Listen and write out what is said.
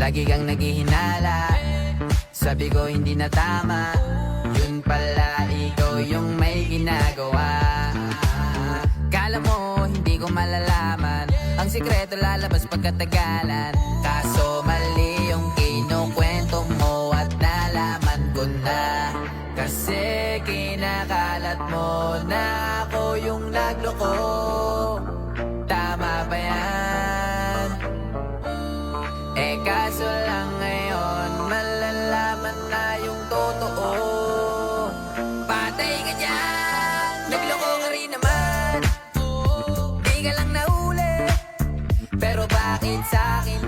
Lagi kang naghihinala, sabi ko hindi na tama. Yun pala ikaw yung may ginagawa. Kala mo hindi ko malalaman, ang sikreto lalabas pagkatagalan. Kaso mali yung kinukwento mo at nalaman ko na. Kasi kinakalat mo na ako yung nagloko. Tama ba yan? Eh kaso lang ngayon malalaman na yung totoo. Patay ka dyan, nagloko ka rin naman. Di ka lang nahuli, pero bakit sa'kin